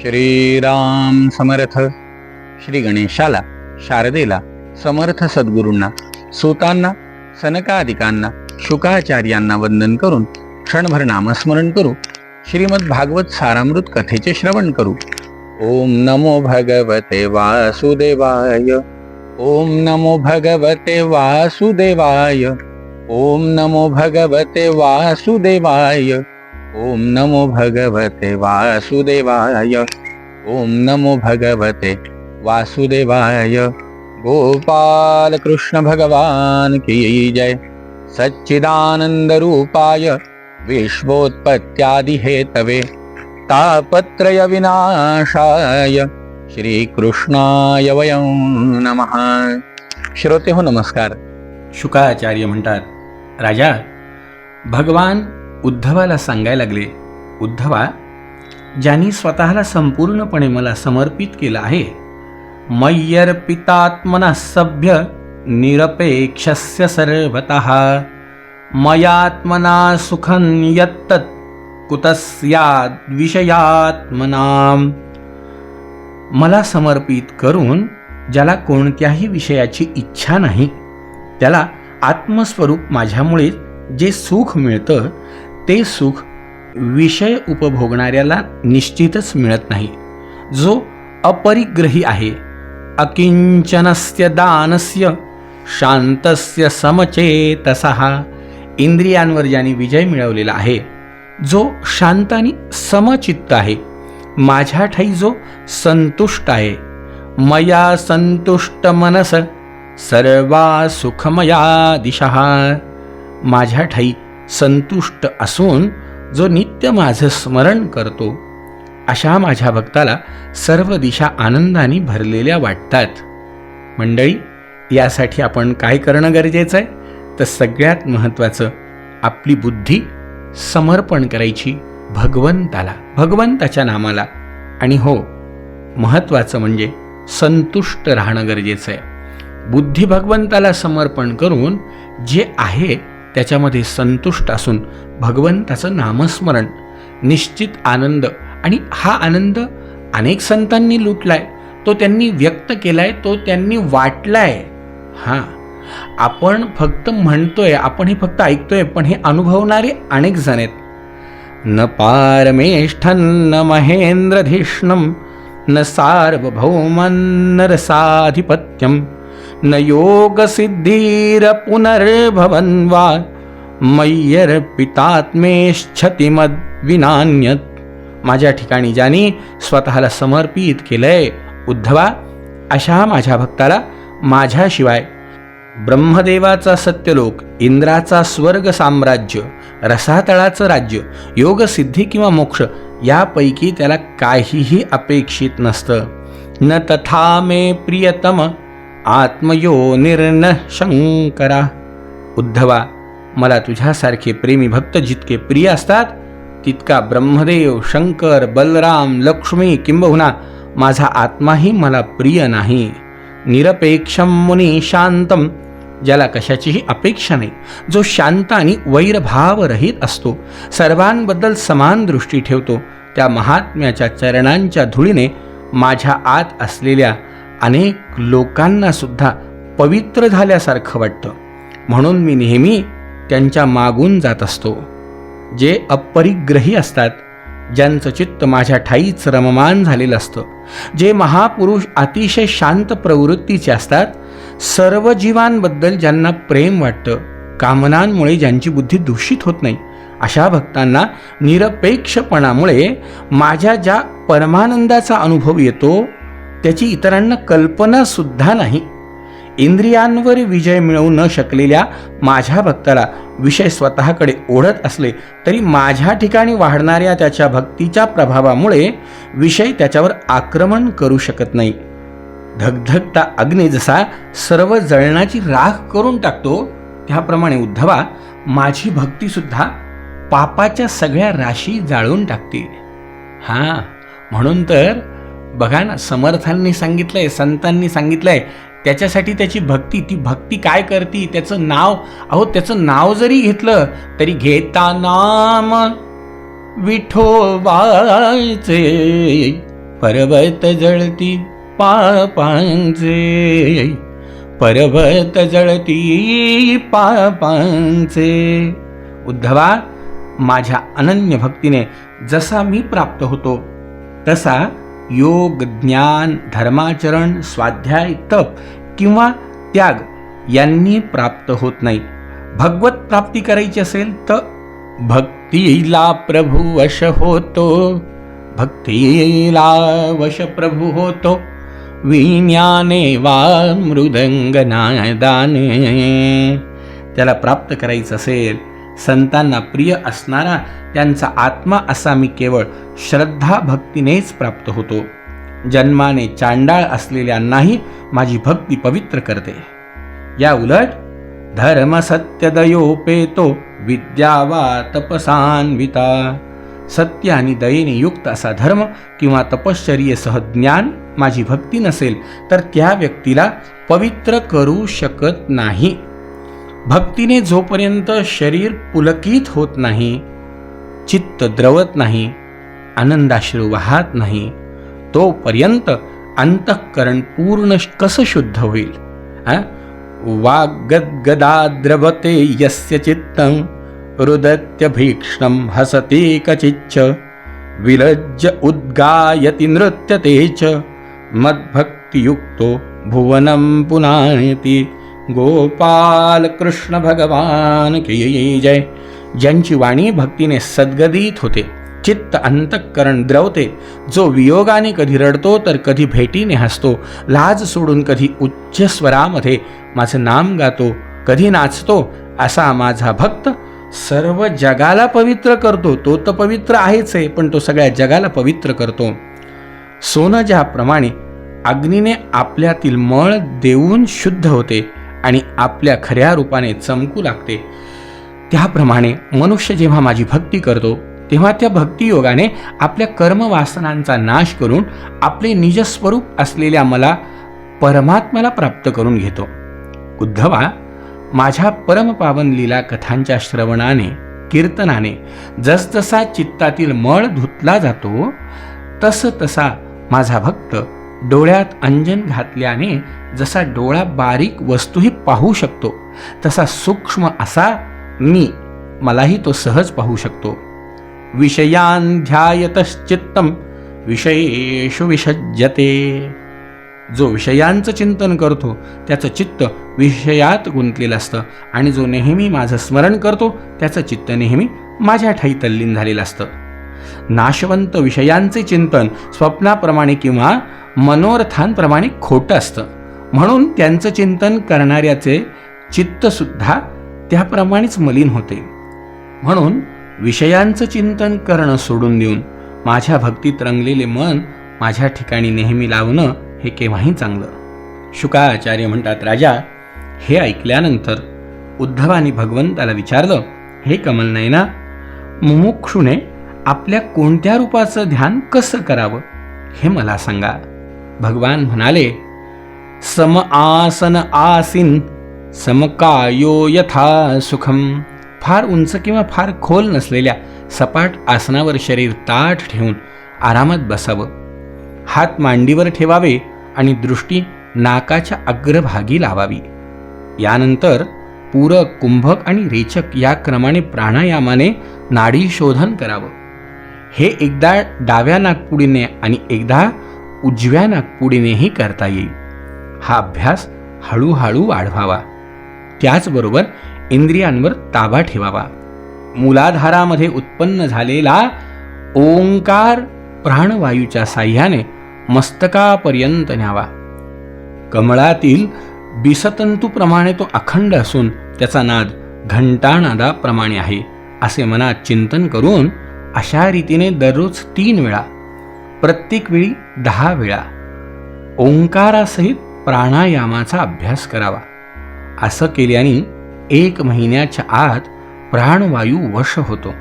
श्रीराम समर्थ. श्री गणेशाला, शारदेला, समर्थ सद्गुरूंना, सूतांना, सनकादिकांना, शुकाचार्यांना वंदन करून क्षणभर नामस्मरण करू. श्रीमद भागवत सारामृत कथेचे श्रवण करू. ओम नमो भगवते वासुदेवाय. ओम नमो भगवते वासुदेवाय. ओम नमो भगवते वासुदेवाय. ओम नमो भगवते वासुदेवाय. ओम नमो भगवते वासुदेवाय. गोपाल कृष्ण भगवान की जय. सच्चिदानंद रूपाय विश्वोत्पत्त्यादि हेतवे तापत्रय विनाशाय श्रीकृष्णाय वयं नमः. श्रोते हो नमस्कार. शुकाचार्य म्हणतात, राजा, भगवान उद्धवाला सांगायला लागले, उद्धवा, ज्यांनी स्वतःला संपूर्णपणे मला समर्पित केलं आहे, मय्यर्पितात्मनः सभ्य निरपेक्षस्य सर्वतः मयात्मना सुखं यत्तत् कुतस्याद् विषयात्मनाम. मला समर्पित करून ज्याला कोणत्याही विषयाची इच्छा नाही, त्याला आत्मस्वरूप माझ्यामुळे जे सुख मिळतं ते सुख विषय उपभोगणाऱ्याला निश्चितच मिळत नाही. जो अपरिग्रही आहे, अकिंचनस्य दानस्य शांतस्य समचेतसः, इंद्रियांवर ज्याने विजय मिळवलेला आहे, जो शांत आणि समचित्त आहे, माझ्या ठाई जो संतुष्ट आहे, मया संतुष्ट मनस सर्वा सुखमया दिशः, माझ्या ठाई संतुष्ट असून जो नित्य माझं स्मरण करतो, अशा माझ्या भक्ताला सर्व दिशा आनंदाने भरलेल्या वाटतात. मंडळी, यासाठी आपण काय करणं गरजेचं आहे? तर सगळ्यात महत्त्वाचं, आपली बुद्धी समर्पण करायची भगवंताला, भगवंताच्या नामाला. आणि हो, महत्त्वाचं म्हणजे संतुष्ट राहणं गरजेचं आहे. बुद्धी भगवंताला समर्पण करून जे आहे त्याच्यामध्ये संतुष्ट असून भगवंताचं नामस्मरण, निश्चित आनंद. आणि हा आनंद अनेक संतांनी लुटलाय, तो त्यांनी व्यक्त केलाय, तो त्यांनी वाटलाय. आपण फक्त म्हणतोय, आपण हे फक्त ऐकतोय, पण हे अनुभवणारे अनेक जण आहेत. न पारमेष्ठं न महेंद्रधिष्णं न सार्वभौमं न रसाधिपत्यं न योगसिद्धीर पुनर्भवन वा मय्यर्पितात्मेच्छति मद्विनान्यत. माझ्या ठिकाणी ज्यांनी स्वतःला समर्पित केलंय, उद्धवा, अशा माझ्या भक्ताला माझ्याशिवाय ब्रह्मदेवाचा सत्यलोक, इंद्राचा स्वर्ग साम्राज्य, रसातळाचं राज्य, योगसिद्धी किंवा मोक्ष यापैकी त्याला काहीही अपेक्षित नसतं. न तथा मे प्रियतम आत्मयोनिर्न शंकरा. उद्धवा, मला तुझ्यासारखे प्रेमी भक्त जितके प्रिय असतात, तितका ब्रह्मदेव, शंकर, बलराम, लक्ष्मी किंबहुना माझा आत्माही मला प्रिय नाही. निरपेक्षम मुनी शांतम, ज्याला कशाचीही अपेक्षा नाही, जो शांत आणि वैरभावरहित असतो, सर्वांबद्दल समान दृष्टी ठेवतो, त्या महात्म्याच्या चरणांच्या धुळीने माझ्या आत असलेल्या अनेक लोकांना सुद्धा पवित्र झाल्यासारखं वाटतं. म्हणून मी नेहमी त्यांच्या मागून जात असतो. जे अपरिग्रही असतात, ज्यांचं चित्त माझ्या ठाईच रममान झालेलं असतं, जे महापुरुष अतिशय शांत प्रवृत्तीचे असतात, सर्व जीवांबद्दल ज्यांना प्रेम वाटतं, कामनांमुळे ज्यांची बुद्धी दूषित होत नाही, अशा भक्तांना निरपेक्षपणामुळे माझ्या ज्या परमानंदाचा अनुभव येतो त्याची इतरांना कल्पना सुद्धा नाही. इंद्रियांवर विजय मिळवू न शकलेल्या माझ्या भक्ताला विषय स्वतःकडे ओढत असले तरी माझ्या ठिकाणी वाढणाऱ्या त्याच्या भक्तीच्या प्रभावामुळे विषय त्याच्यावर आक्रमण करू शकत नाही. धगधगता अग्नी जसा सर्व जळणाची राख करून टाकतो, त्याप्रमाणे उद्धवा, माझी भक्ती सुद्धा पापाच्या सगळ्या राशी जाळून टाकते. म्हणून तर बघा ना, समर्थांनी सांगितलंय, संतांनी सांगितलंय, त्याच्यासाठी त्याची भक्ती, ती भक्ती काय करती, त्याचं नाव, त्याचं नाव जरी घेतलं तरी घेता नाम विठोबाचे पर्वत जळती पापांचे, पर्वत जळती पापांचे. उद्धवा, माझ्या अनन्य भक्तीने जसा मी प्राप्त होतो तसा योग, ज्ञान, धर्माचरण, स्वाध्याय, तप किंवा त्याग यांनी प्राप्त होत नाही. भगवत प्राप्ती करायची असेल तर भक्तीला प्रभू वश होतो, भक्तीला वश प्रभू होतो, विज्ञाने वा मृदंग नादाने. त्याला प्राप्त करायचं असेल, संतांना प्रिय असणारा त्यांचा आत्मा असा मी केवळ श्रद्धा भक्तीनेच प्राप्त होतो. जन्माने चांडाळ असलेल्यांनाही माझी भक्ती पवित्र करते. या उलट धर्म सत्य दयोपेतो विद्या वा तपसान्विता. सत्य आणि दयेने युक्त असा धर्म किंवा तपश्चर्येसह ज्ञान माझी भक्ती नसेल तर त्या व्यक्तीला पवित्र करू शकत नाही. भक्तीने जोपर्यंत शरीर पुलकित होत नाही, चित्त द्रवत नाही, आनंदाश्रू वाहत नाही, तोपर्यंत अंतःकरण पूर्ण कसं शुद्ध होईल? वाग्गद्गदाद्रवते यस्य चित्तं रुदत्य भीक्ष्णं हसते कचिच्च विलज्ज उद्गायति नृत्यते च मद्भक्तियुक्तो भुवनं पुनाति. गोपाल कृष्ण भगवान की जय. ज्यांची वाणी भक्तीने सद्गदित होते, चित्त अंतःकरण द्रवते, जो वियोगाने कधी रडतो तर कधी भेटीने हसतो, लाज सोडून कधी उच्च स्वरामध्ये माझं नाम गातो, कधी नाचतो, असा माझा भक्त सर्व जगाला पवित्र करतो. तो तर पवित्र आहेच आहे, पण तो सगळ्या जगाला पवित्र करतो. सोनं ज्याप्रमाणे अग्नीने आपल्यातील मळ देऊन शुद्ध होते आणि आपल्या खऱ्या रूपाने चमकू लागते, त्याप्रमाणे मनुष्य जेव्हा माझी भक्ती करतो तेव्हा त्या भक्तियोगाने आपल्या कर्मवासनांचा नाश करून आपले निजस्वरूप असलेल्या मला परमात्म्याला प्राप्त करून घेतो. उद्धवा, माझ्या परमपावन लीला कथांच्या श्रवणाने, कीर्तनाने जसजसा चित्तातील मळ धुतला जातो तसा माझा भक्त डोळ्यात अंजन घातल्याने जसा डोळा बारीक वस्तूही पाहू शकतो, तसा सूक्ष्म असा मलाही तो सहज पाहू शकतो. विषयान् ध्यायतश्चित्तं विषयेषु विषज्यते. जो विषयांचं चिंतन करतो त्याचं चित्त विषयात गुंतलेलं असतं आणि जो नेहमी माझं स्मरण करतो त्याचं चित्त नेहमी माझ्या ठायी तल्लीन झालेलं असतं. नाशवंत विषयांचे चिंतन स्वप्नाप्रमाणे किंवा मनोरथांप्रमाणे खोटं असतं, म्हणून त्यांचं चिंतन करणाऱ्याचे चित्तसुद्धा त्याप्रमाणेच मलिन होते. म्हणून विषयांचं चिंतन करणं सोडून देऊन माझ्या भक्तीत रंगलेले मन माझ्या ठिकाणी नेहमी लावणं हे केव्हाही चांगलं. शुकाचार्य म्हणतात, राजा, हे ऐकल्यानंतर उद्धवानी भगवंताला विचारलं, हे कमलनयना, मुमुक्षुने आपल्या कोणत्या रूपाचं ध्यान कसं करावं हे मला सांगा. भगवान म्हणाले, सम आसन आसीन समकायो यथा सुखम. फार उंच किंवा फार खोल नसलेल्या सपाट आसनावर शरीर ताठ ठेवून आरामात बसावं. हात मांडीवर ठेवावे आणि दृष्टी नाकाच्या अग्रभागी लावावी. यानंतर पूरक, कुंभक आणि रेचक या क्रमाने प्राणायामाने नाडी शोधन करावं. हे एकदा डाव्या नाकपुडीने आणि एकदा उजव्या नाकपुडीनेही करता येईल. हा अभ्यास हळूहळू वाढवावा. त्याचबरोबर इंद्रियांवर ताबा ठेवावा. मूलाधारामध्ये उत्पन्न झालेला ओंकार प्राणवायूच्या साह्याने मस्तकापर्यंत न्यावा. कमळातील बिसतंतूप्रमाणे तो अखंड असून त्याचा नाद घंटानादाप्रमाणे आहे असे मनात चिंतन करून अशा रीतीने दररोज 3 वेळा, प्रत्येक वेळी 10 वेळा ओंकारासहित प्राणायामाचा अभ्यास करावा. असं केल्याने 1 महिन्याच्या आत प्राणवायू वश होतो.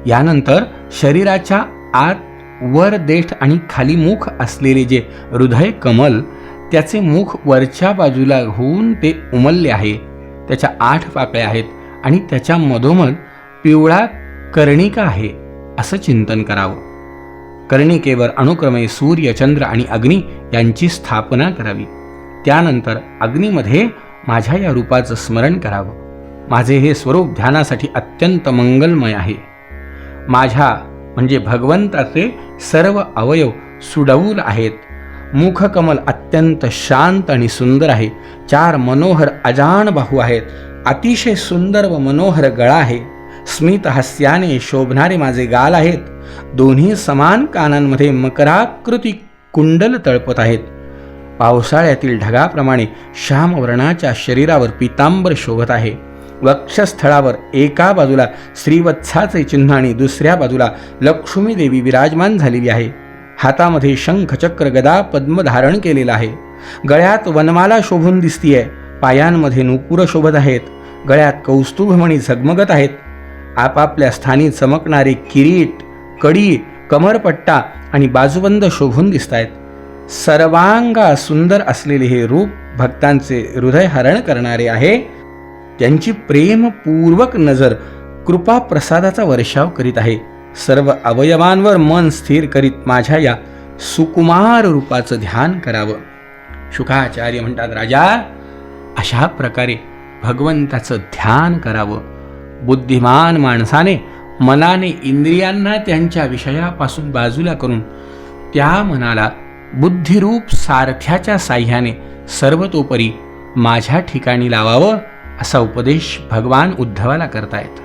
यानंतर शरीराच्या आत वर देठ आणि खाली मुख असलेले जे हृदय कमल, त्याचे मुख वरच्या बाजूला होऊन ते उमलले आहे, त्याच्या 8 पाकळ्या आहेत आणि त्याच्या मधोमध पिवळा कर्णिका आहे असं चिंतन करावं. कर्णिकेवर अनुक्रमे सूर्य, चंद्र आणि अग्नी यांची स्थापना करावी. त्यानंतर अग्नीमध्ये माझ्या या रूपाचं स्मरण करावं. माझे हे स्वरूप ध्यानासाठी अत्यंत मंगलमय आहे. माझ्या म्हणजे भगवंताचे सर्व अवयव सुडौल आहेत. मुखकमल अत्यंत शांत आणि सुंदर आहे. 4 मनोहर अजान बाहू आहेत. अतिशय सुंदर व मनोहर गळा आहे. स्मित हास्याने शोभणारे माझे गाल आहेत. दोन्ही समान कानांमध्ये मकराकृती कुंडल तळपत आहेत. पावसाळ्यातील ढगाप्रमाणे श्यामवर्णाच्या शरीरावर पितांबर शोभत आहे. वक्षस्थळावर एका बाजूला श्रीवत्साचे चिन्ह आणि दुसऱ्या बाजूला लक्ष्मी देवी विराजमान झालेली आहे. हातामध्ये शंख, चक्र, गदा, पद्म धारण केलेला आहे. गळ्यात वनमाला शोभून दिसतीये. पायांमध्ये नुपुर शोभत आहेत. गळ्यात कौस्तुभमणी झगमगत आहेत. आपापल्या स्थानी चमकणारे किरीट, कडी, कमरपट्टा आणि बाजूबंद शोभून दिसत आहेत. सर्वांगा सुंदर असलेले हे रूप भक्तांचे हृदय हरण करणारे आहे. त्यांची प्रेमपूर्वक नजर कृपा प्रसादाचा वर्षाव करीत आहे. सर्व अवयवांवर मन स्थिर करीत माझ्या या सुकुमार रूपाचं ध्यान करावं. शुकाचार्य म्हणतात, राजा, अशा प्रकारे भगवंताचं ध्यान करावं. बुद्धिमान माणसाने मनाने इंद्रियांना त्यांच्या विषयापासून बाजूला करून त्या मनाला बुद्धिरूप सारथ्याच्या साह्याने सर्वतोपरी माझ्या ठिकाणी लावावं, असा उपदेश भगवान उद्धवाला करतायत.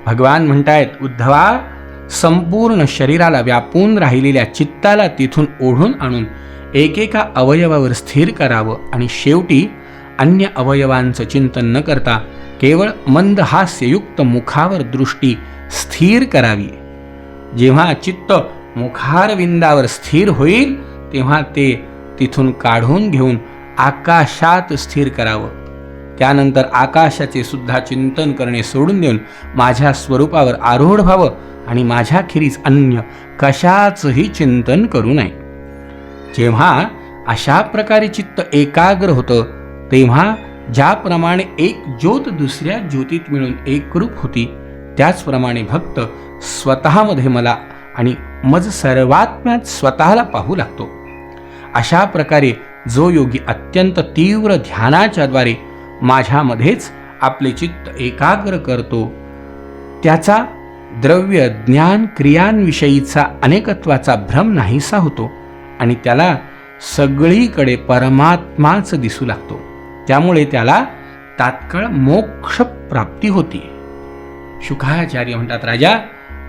भगवान म्हणतायत, उद्धवा, संपूर्ण शरीराला व्यापून राहिलेल्या चित्ताला तिथून ओढून आणून एकेका अवयवावर स्थिर करावं आणि शेवटी अन्य अवयवांचं चिंतन न करता केवळ मंद हास्ययुक्त मुखावर दृष्टी स्थिर करावी. जेव्हा चित्त मुखारविंदावर स्थिर होईल तेव्हा ते तिथून काढून घेऊन आकाशात स्थिर करावं. त्यानंतर आकाशाचे सुद्धा चिंतन करणे सोडून देऊन माझ्या स्वरूपावर आरूढ व्हावं आणि माझ्याखेरीज अन्य कशाचंही चिंतन करू नये. जेव्हा अशा प्रकारे चित्त एकाग्र होतं तेव्हा ज्याप्रमाणे एक ज्योत दुसऱ्या ज्योतीत मिळून एकरूप होती, त्याचप्रमाणे भक्त स्वतःमध्ये मला आणि मज सर्वात्म्यात स्वतःला पाहू लागतो. अशा प्रकारे जो योगी अत्यंत तीव्र ध्यानाच्या द्वारे माझ्यामध्येच आपले चित्त एकाग्र करतो, त्याचा द्रव्य ज्ञान क्रियांविषयीचा अनेकत्वाचा भ्रम नाहीसा होतो आणि त्याला सगळीकडे परमात्माच दिसू लागतो. त्यामुळे त्याला तात्काळ मोक्ष प्राप्ती होती. शुकाचार्य म्हणतात, राजा,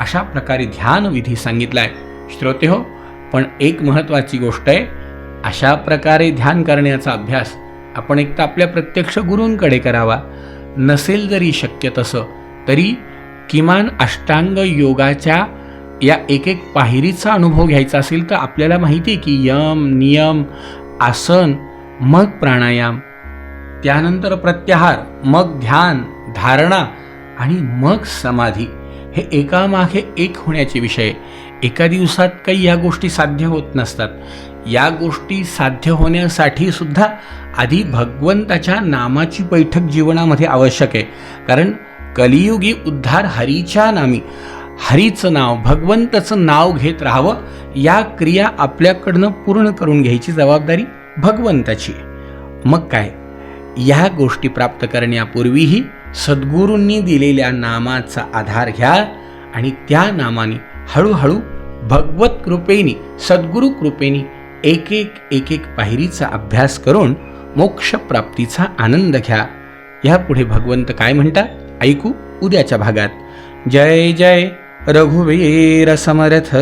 अशा प्रकारे ध्यान विधी सांगितलाय. श्रोते हो, पण एक महत्त्वाची गोष्ट आहे, अशा प्रकारे ध्यान करण्याचा अभ्यास आपण एक तर आपल्या प्रत्यक्ष गुरूंकडे करावा. नसेल जरी शक्य तसं तरी किमान अष्टांग योगाच्या या एक एक पायरीचा अनुभव घ्यायचा असेल तर आपल्याला माहिती आहे की यम, नियम, आसन, मग प्राणायाम, त्यानंतर प्रत्याहार, मग ध्यान, धारणा आणि मग समाधी, हे एकामागे एक होण्याचे विषय. एका दिवसात काही या गोष्टी साध्य होत नसतात. या गोष्टी साध्य होण्यासाठी सुद्धा आधी भगवंताच्या नामाची बैठक जीवनामध्ये आवश्यक आहे. कारण कलियुगी उद्धार हरीच्या नामी, हरीचं नाव, भगवंताचं नाव घेत राहावं, या क्रिया आपल्याकडनं पूर्ण करून घ्यायची जबाबदारी भगवंताची. मग काय, या गोष्टी प्राप्त करण्यापूर्वीही सद्गुरूंनी दिलेल्या नामाचा आधार घ्या आणि त्या नामाने हळूहळू भगवत कृपेनी, सद्गुरु कृपेनी एक एक पायरीचा अभ्यास करून मोक्ष प्राप्तीचा आनंद घ्या. यापुढे भगवंत काय म्हणतात ऐकू उद्याच्या भागात. जय जय रघुवीर समर्थ.